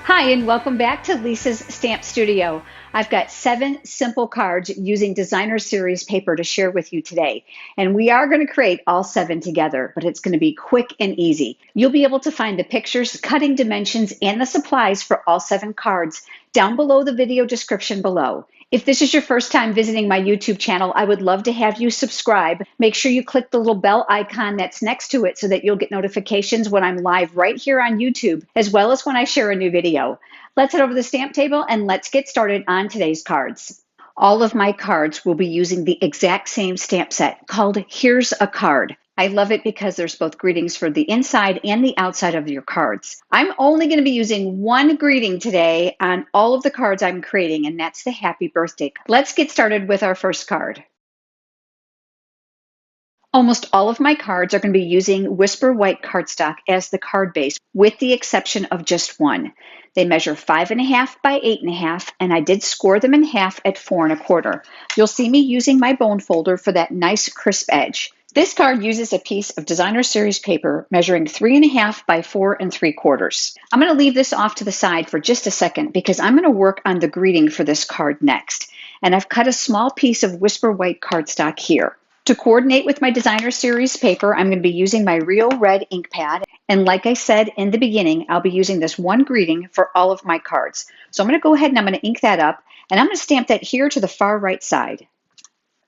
Hi, and welcome back to Lisa's Stamp Studio. I've got 7 simple cards using designer series paper to share with you today. And we are going to create all 7 together, but it's going to be quick and easy. You'll be able to find the pictures, cutting dimensions, and the supplies for all 7 cards down below the video description below. If this is your first time visiting my YouTube channel, I would love to have you subscribe. Make sure you click the little bell icon that's next to it so that you'll get notifications when I'm live right here on YouTube, as well as when I share a new video. Let's head over to the stamp table and let's get started on today's cards. All of my cards will be using the exact same stamp set called Here's a Card. I love it because there's both greetings for the inside and the outside of your cards. I'm only going to be using one greeting today on all of the cards I'm creating, and that's the happy birthday. Let's get started with our first card. Almost all of my cards are going to be using Whisper White cardstock as the card base, with the exception of just one. They measure 5.5 by 8.5, and I did score them in half at 4.25. You'll see me using my bone folder for that nice crisp edge. This card uses a piece of designer series paper measuring 3.5 by 4.75. I'm going to leave this off to the side for just a second because I'm going to work on the greeting for this card next. And I've cut a small piece of Whisper White cardstock here. To coordinate with my designer series paper, I'm going to be using my Real Red ink pad. And like I said in the beginning, I'll be using this one greeting for all of my cards. So I'm going to go ahead and I'm going to ink that up, and I'm going to stamp that here to the far right side.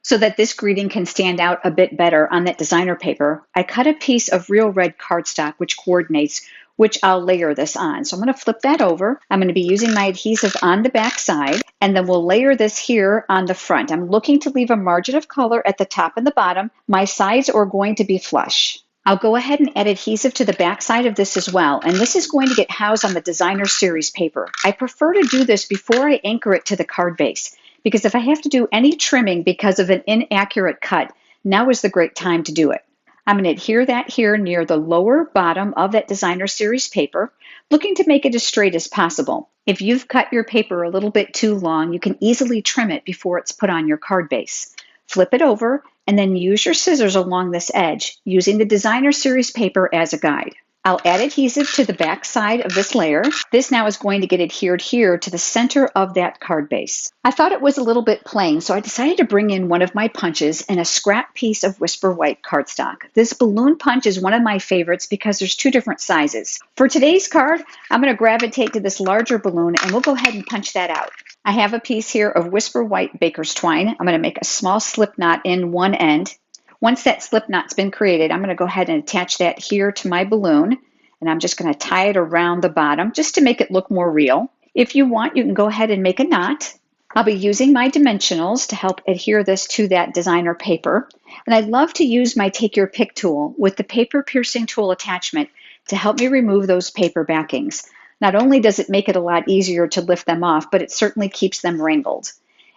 So that this greeting can stand out a bit better on that designer paper, I cut a piece of Real Red cardstock which coordinates, which I'll layer this on. So I'm going to flip that over. I'm going to be using my adhesive on the back side, and then we'll layer this here on the front. I'm looking to leave a margin of color at the top and the bottom. My sides are going to be flush. I'll go ahead and add adhesive to the back side of this as well, and this is going to get housed on the designer series paper. I prefer to do this before I anchor it to the card base, because if I have to do any trimming because of an inaccurate cut, now is the great time to do it. I'm going to adhere that here near the lower bottom of that designer series paper, looking to make it as straight as possible. If you've cut your paper a little bit too long, you can easily trim it before it's put on your card base. Flip it over and then use your scissors along this edge, using the designer series paper as a guide. I'll add adhesive to the back side of this layer. This now is going to get adhered here to the center of that card base. I thought it was a little bit plain, so I decided to bring in one of my punches and a scrap piece of Whisper White cardstock. This balloon punch is one of my favorites because there's 2 different sizes. For today's card, I'm going to gravitate to this larger balloon, and we'll go ahead and punch that out. I have a piece here of Whisper White baker's twine. I'm going to make a small slip knot in one end. Once that slip knot's been created, I'm going to go ahead and attach that here to my balloon, and I'm just going to tie it around the bottom just to make it look more real. If you want, you can go ahead and make a knot. I'll be using my dimensionals to help adhere this to that designer paper, and I love to use my Take Your Pick tool with the paper piercing tool attachment to help me remove those paper backings. Not only does it make it a lot easier to lift them off, but it certainly keeps them wrangled.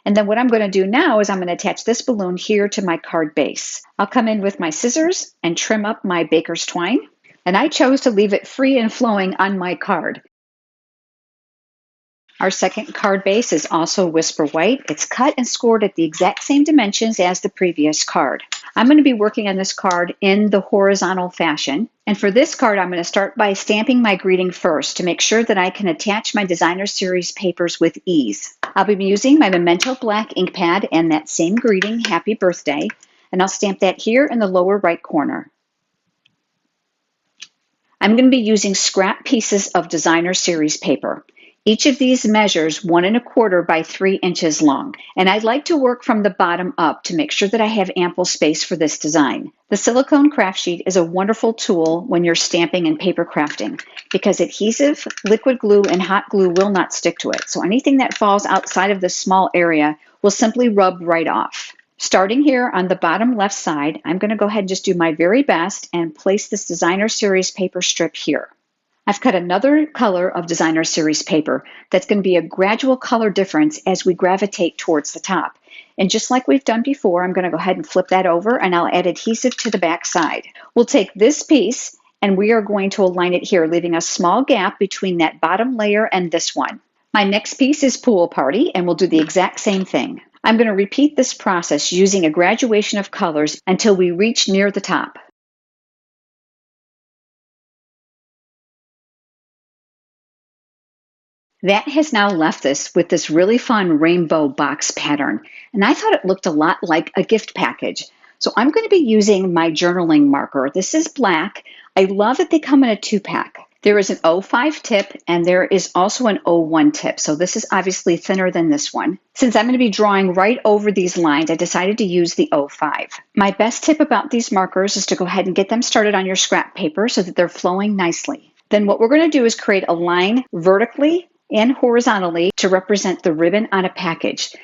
And then what I'm going to do now is I'm going to attach this balloon here to my card base. I'll come in with my scissors and trim up my baker's twine. And I chose to leave it free and flowing on my card. Our second card base is also Whisper White. It's cut and scored at the exact same dimensions as the previous card. I'm going to be working on this card in the horizontal fashion. And for this card, I'm going to start by stamping my greeting first to make sure that I can attach my designer series papers with ease. I'll be using my Memento Black ink pad and that same greeting, Happy Birthday, and I'll stamp that here in the lower right corner. I'm going to be using scrap pieces of designer series paper. Each of these measures 1.25 by 3 inches long, and I'd like to work from the bottom up to make sure that I have ample space for this design. The silicone craft sheet is a wonderful tool when you're stamping and paper crafting because adhesive, liquid glue, and hot glue will not stick to it, so anything that falls outside of this small area will simply rub right off. Starting here on the bottom left side, I'm going to go ahead and just do my very best and place this designer series paper strip here. I've cut another color of designer series paper that's going to be a gradual color difference as we gravitate towards the top. And just like we've done before, I'm going to go ahead and flip that over and I'll add adhesive to the back side. We'll take this piece and we are going to align it here, leaving a small gap between that bottom layer and this one. My next piece is Pool Party, and we'll do the exact same thing. I'm going to repeat this process using a graduation of colors until we reach near the top. That has now left us with this really fun rainbow box pattern, and I thought it looked a lot like a gift package. So I'm going to be using my journaling marker. This is black. I love that they come in a 2-pack. There is an 05 tip and there is also an 01 tip. So this is obviously thinner than this one. Since I'm going to be drawing right over these lines, I decided to use the 05. My best tip about these markers is to go ahead and get them started on your scrap paper so that they're flowing nicely. Then what we're going to do is create a line vertically and horizontally to represent the ribbon on a package.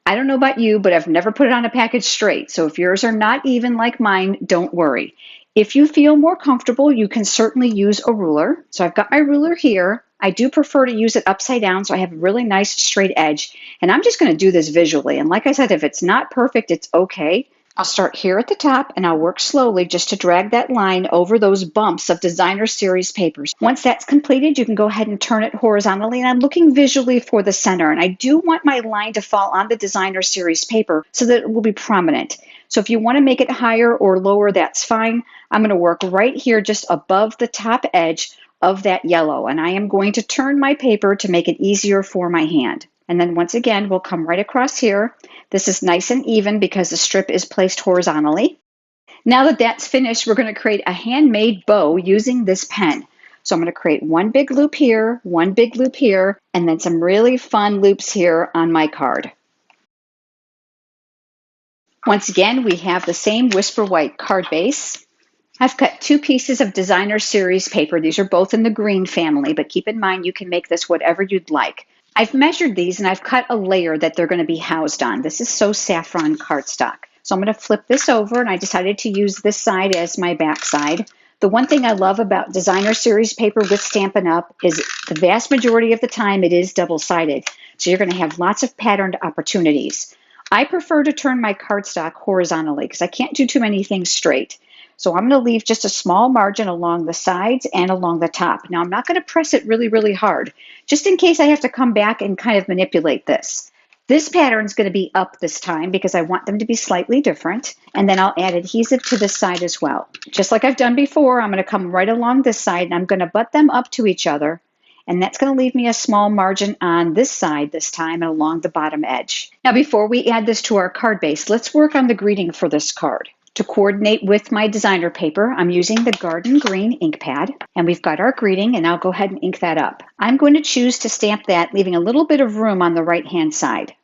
I don't know about you, but I've never put it on a package straight. So if yours are not even like mine, don't worry. If you feel more comfortable, you can certainly use a ruler. So I've got my ruler here. I do prefer to use it upside down so I have a really nice straight edge. And I'm just going to do this visually. And like I said, if it's not perfect, it's okay. I'll start here at the top and I'll work slowly just to drag that line over those bumps of designer series papers. Once that's completed, you can go ahead and turn it horizontally, and I'm looking visually for the center, and I do want my line to fall on the designer series paper so that it will be prominent. So if you want to make it higher or lower, that's fine. I'm going to work right here just above the top edge of that yellow, and I am going to turn my paper to make it easier for my hand. And then once again, we'll come right across here. This is nice and even because the strip is placed horizontally. Now that that's finished, we're going to create a handmade bow using this pen. So I'm going to create one big loop here, one big loop here, and then some really fun loops here on my card. Once again, we have the same Whisper White card base. I've cut 2 pieces of designer series paper. These are both in the green family, but keep in mind you can make this whatever you'd like. I've measured these and I've cut a layer that they're going to be housed on. This is So Saffron cardstock. So I'm going to flip this over, and I decided to use this side as my back side. The one thing I love about designer series paper with Stampin' Up! Is the vast majority of the time it is double-sided. So you're going to have lots of patterned opportunities. I prefer to turn my cardstock horizontally because I can't do too many things straight. So I'm going to leave just a small margin along the sides and along the top. Now I'm not going to press it really, really hard, just in case I have to come back and kind of manipulate this. This pattern is going to be up this time because I want them to be slightly different. And then I'll add adhesive to this side as well. Just like I've done before, I'm going to come right along this side and I'm going to butt them up to each other. And that's going to leave me a small margin on this side this time and along the bottom edge. Now before we add this to our card base, let's work on the greeting for this card. To coordinate with my designer paper, I'm using the Garden Green ink pad, and we've got our greeting, and I'll go ahead and ink that up. I'm going to choose to stamp that, leaving a little bit of room on the right-hand side.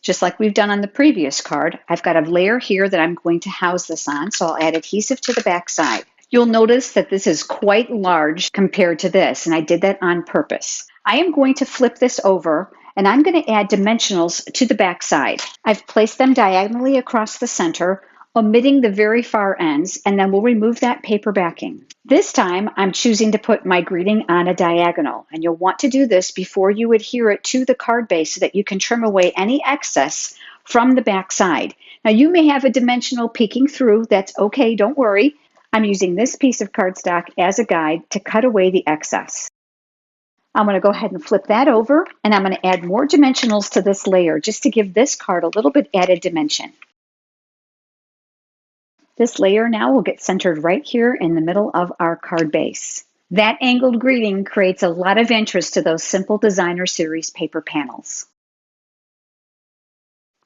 Just like we've done on the previous card, I've got a layer here that I'm going to house this on, so I'll add adhesive to the back side. You'll notice that this is quite large compared to this, and I did that on purpose. I am going to flip this over, and I'm going to add dimensionals to the back side. I've placed them diagonally across the center, omitting the very far ends, and then we'll remove that paper backing. This time, I'm choosing to put my greeting on a diagonal, and you'll want to do this before you adhere it to the card base so that you can trim away any excess from the back side. Now, you may have a dimensional peeking through. That's okay, don't worry. I'm using this piece of cardstock as a guide to cut away the excess. I'm going to go ahead and flip that over, and I'm going to add more dimensionals to this layer just to give this card a little bit added dimension. This layer now will get centered right here in the middle of our card base. That angled greeting creates a lot of interest to those simple designer series paper panels.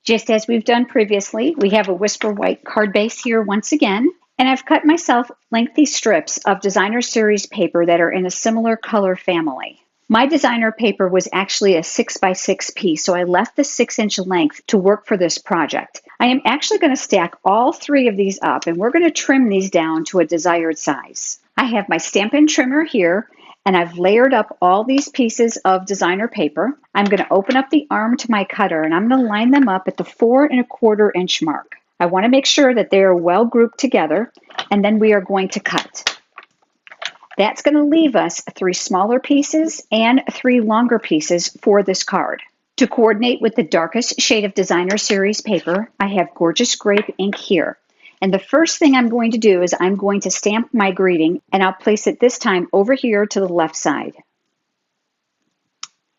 Just as we've done previously, we have a Whisper White card base here once again, and I've cut myself lengthy strips of designer series paper that are in a similar color family. My designer paper was actually a 6x6 piece, so I left the 6-inch length to work for this project. I am actually going to stack all 3 of these up, and we're going to trim these down to a desired size. I have my Stampin' trimmer here, and I've layered up all these pieces of designer paper. I'm going to open up the arm to my cutter, and I'm going to line them up at the 4 1/4 inch mark. I want to make sure that they are well grouped together, and then we are going to cut. That's going to leave us 3 smaller pieces and 3 longer pieces for this card. To coordinate with the darkest shade of designer series paper, I have Gorgeous Grape ink here. And the first thing I'm going to do is I'm going to stamp my greeting, and I'll place it this time over here to the left side.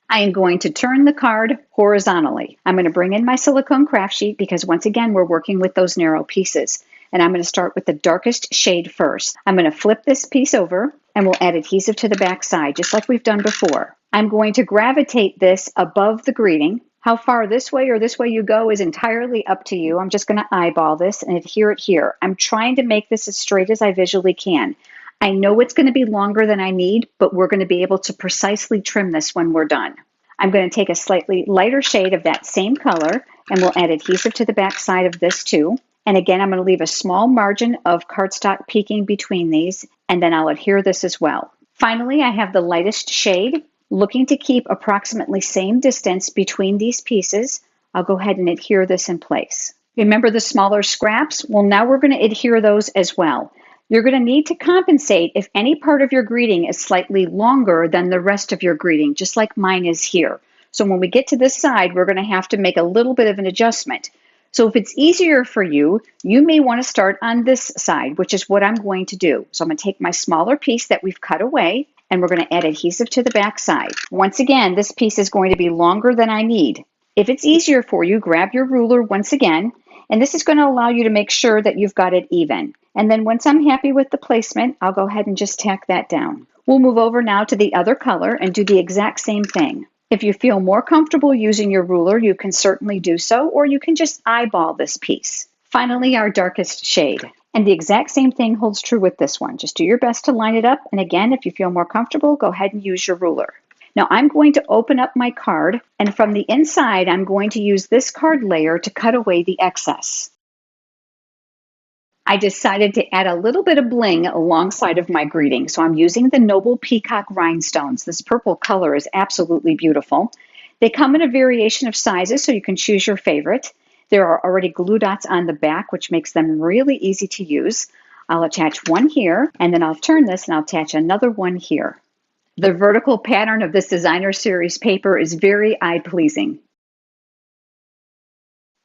I am going to turn the card horizontally. I'm going to bring in my silicone craft sheet because once again, we're working with those narrow pieces. And I'm going to start with the darkest shade first. I'm going to flip this piece over, and we'll add adhesive to the back side, just like we've done before. I'm going to gravitate this above the greeting. How far this way or this way you go is entirely up to you. I'm just going to eyeball this and adhere it here. I'm trying to make this as straight as I visually can. I know it's going to be longer than I need, but we're going to be able to precisely trim this when we're done. I'm going to take a slightly lighter shade of that same color, and we'll add adhesive to the back side of this too. And again, I'm going to leave a small margin of cardstock peeking between these, and then I'll adhere this as well. Finally, I have the lightest shade, looking to keep approximately same distance between these pieces. I'll go ahead and adhere this in place. Remember the smaller scraps? Well, now we're going to adhere those as well. You're going to need to compensate if any part of your greeting is slightly longer than the rest of your greeting, just like mine is here. So when we get to this side, we're going to have to make a little bit of an adjustment. So if it's easier for you, you may want to start on this side, which is what I'm going to do. So I'm going to take my smaller piece that we've cut away, and we're going to add adhesive to the back side. Once again, this piece is going to be longer than I need. If it's easier for you, grab your ruler once again, and this is going to allow you to make sure that you've got it even. And then once I'm happy with the placement, I'll go ahead and just tack that down. We'll move over now to the other color and do the exact same thing. If you feel more comfortable using your ruler, you can certainly do so, or you can just eyeball this piece. Finally, our darkest shade. And the exact same thing holds true with this one. Just do your best to line it up. And again, if you feel more comfortable, go ahead and use your ruler. Now I'm going to open up my card, and from the inside, I'm going to use this card layer to cut away the excess. I decided to add a little bit of bling alongside of my greeting. So I'm using the Noble Peacock Rhinestones. This purple color is absolutely beautiful. They come in a variation of sizes, so you can choose your favorite. There are already glue dots on the back, which makes them really easy to use. I'll attach one here, and then I'll turn this and I'll attach another one here. The vertical pattern of this designer series paper is very eye-pleasing.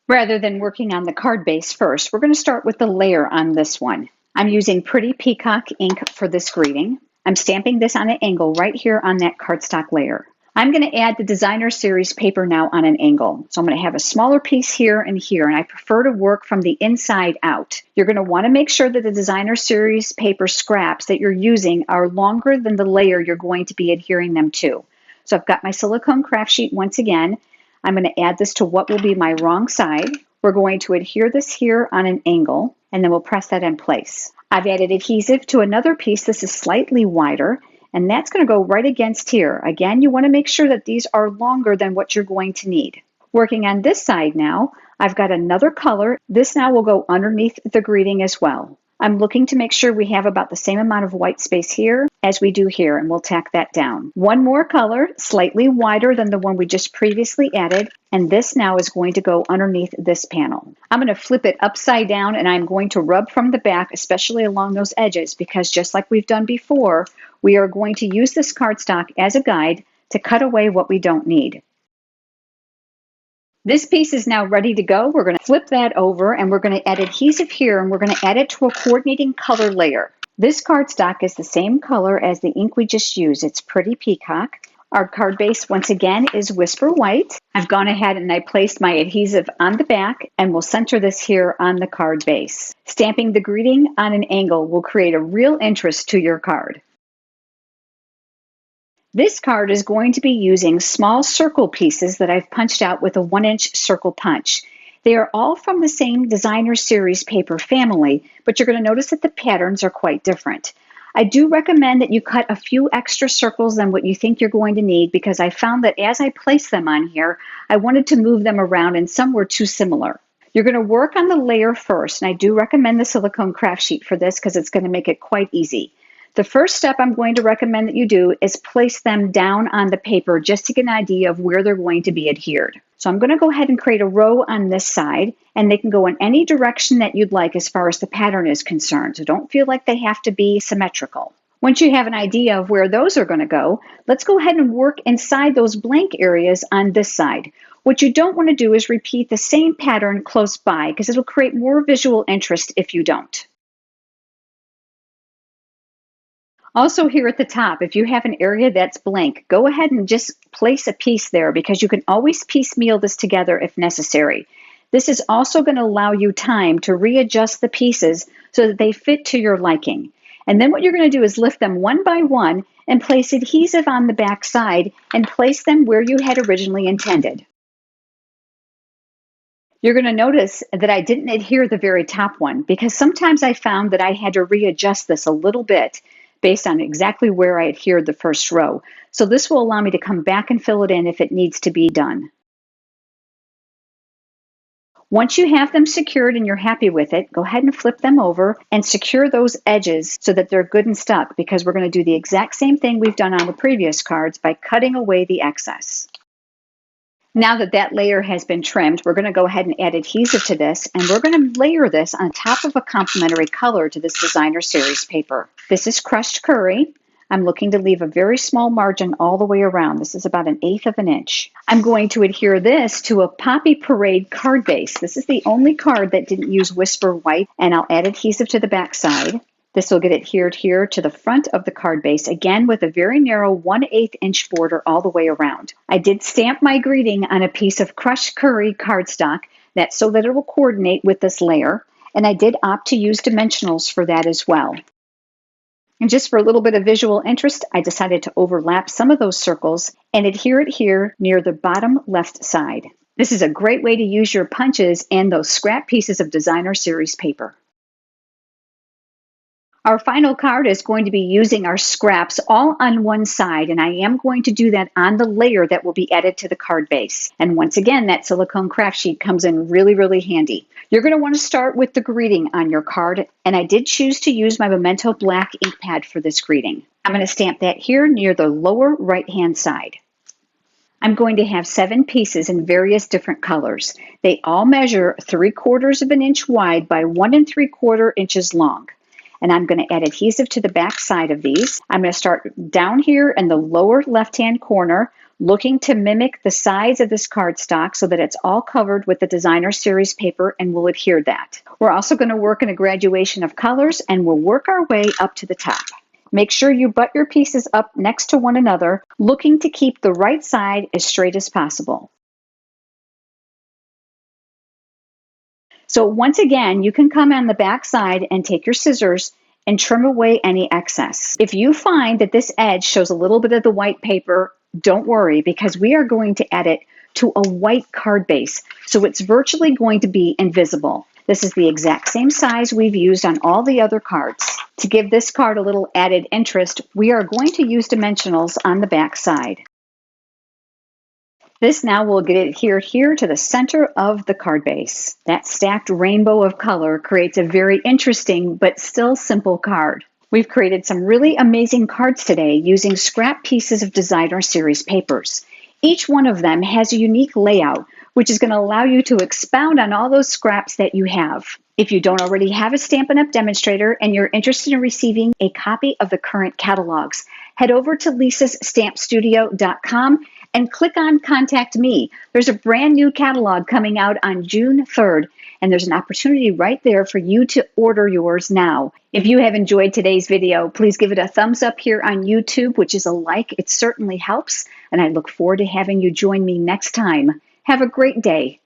Rather than working on the card base first, we're going to start with the layer on this one. I'm using Pretty Peacock ink for this greeting. I'm stamping this on an angle right here on that cardstock layer. I'm going to add the designer series paper now on an angle. So I'm going to have a smaller piece here, and I prefer to work from the inside out. You're going to want to make sure that the designer series paper scraps that you're using are longer than the layer you're going to be adhering them to. So I've got my silicone craft sheet once again. I'm going to add this to what will be my wrong side. We're going to adhere this here on an angle, and then we'll press that in place. I've added adhesive to another piece. This is slightly wider, and that's going to go right against here. Again, you want to make sure that these are longer than what you're going to need. Working on this side now, I've got another color. This now will go underneath the greeting as well. I'm looking to make sure we have about the same amount of white space here as we do here, and we'll tack that down. One more color, slightly wider than the one we just previously added, and this now is going to go underneath this panel. I'm going to flip it upside down, and I'm going to rub from the back, especially along those edges, because just like we've done before, we are going to use this cardstock as a guide to cut away what we don't need. This piece is now ready to go. We're going to flip that over, and we're going to add adhesive here, and we're going to add it to a coordinating color layer. This cardstock is the same color as the ink we just used. It's Pretty Peacock. Our card base, once again, is Whisper White. I've gone ahead and I placed my adhesive on the back, and we'll center this here on the card base. Stamping the greeting on an angle will create a real interest to your card. This card is going to be using small circle pieces that I've punched out with a 1-inch circle punch. They are all from the same designer series paper family, but you're going to notice that the patterns are quite different. I do recommend that you cut a few extra circles than what you think you're going to need, because I found that as I placed them on here, I wanted to move them around and some were too similar. You're going to work on the layer first, and I do recommend the silicone craft sheet for this because it's going to make it quite easy. The first step I'm going to recommend that you do is place them down on the paper just to get an idea of where they're going to be adhered. So I'm going to go ahead and create a row on this side, and they can go in any direction that you'd like as far as the pattern is concerned. So don't feel like they have to be symmetrical. Once you have an idea of where those are going to go, let's go ahead and work inside those blank areas on this side. What you don't want to do is repeat the same pattern close by, because it'll create more visual interest if you don't. Also here at the top, if you have an area that's blank, go ahead and just place a piece there, because you can always piecemeal this together if necessary. This is also going to allow you time to readjust the pieces so that they fit to your liking. And then what you're going to do is lift them one by one and place adhesive on the back side and place them where you had originally intended. You're going to notice that I didn't adhere the very top one because sometimes I found that I had to readjust this a little bit based on exactly where I adhered the first row. So this will allow me to come back and fill it in if it needs to be done. Once you have them secured and you're happy with it, go ahead and flip them over and secure those edges so that they're good and stuck, because we're going to do the exact same thing we've done on the previous cards by cutting away the excess. Now that that layer has been trimmed, we're going to go ahead and add adhesive to this, and we're going to layer this on top of a complementary color to this designer series paper. This is crushed curry. I'm looking to leave a very small margin all the way around. This is about 1/8 of an inch. I'm going to adhere this to a Poppy Parade card base. This is the only card that didn't use Whisper White, and I'll add adhesive to the back side. This will get adhered here to the front of the card base, again with a very narrow 1/8 inch border all the way around. I did stamp my greeting on a piece of crushed curry cardstock, that's so that it will coordinate with this layer, and I did opt to use dimensionals for that as well. And just for a little bit of visual interest, I decided to overlap some of those circles and adhere it here near the bottom left side. This is a great way to use your punches and those scrap pieces of designer series paper. Our final card is going to be using our scraps all on one side, and I am going to do that on the layer that will be added to the card base. And once again, that silicone craft sheet comes in really, really handy. You're going to want to start with the greeting on your card, and I did choose to use my Memento Black ink pad for this greeting. I'm going to stamp that here near the lower right-hand side. I'm going to have 7 pieces in various different colors. They all measure 3/4 of an inch wide by 1 3/4 inches long. And I'm going to add adhesive to the back side of these. I'm going to start down here in the lower left-hand corner, looking to mimic the sides of this cardstock so that it's all covered with the designer series paper, and we'll adhere that. We're also going to work in a graduation of colors, and we'll work our way up to the top. Make sure you butt your pieces up next to one another, looking to keep the right side as straight as possible. So once again, you can come on the back side and take your scissors and trim away any excess. If you find that this edge shows a little bit of the white paper, don't worry, because we are going to add it to a white card base, so it's virtually going to be invisible. This is the exact same size we've used on all the other cards. To give this card a little added interest, we are going to use dimensionals on the back side. This now will get adhered here to the center of the card base. That stacked rainbow of color creates a very interesting but still simple card. We've created some really amazing cards today using scrap pieces of designer series papers. Each one of them has a unique layout, which is going to allow you to expound on all those scraps that you have. If you don't already have a Stampin' Up! Demonstrator and you're interested in receiving a copy of the current catalogs, head over to lisasstampstudio.com and click on Contact Me. There's a brand new catalog coming out on June 3rd, and there's an opportunity right there for you to order yours now. If you have enjoyed today's video, please give it a thumbs up here on YouTube, which is a like. It certainly helps, and I look forward to having you join me next time. Have a great day.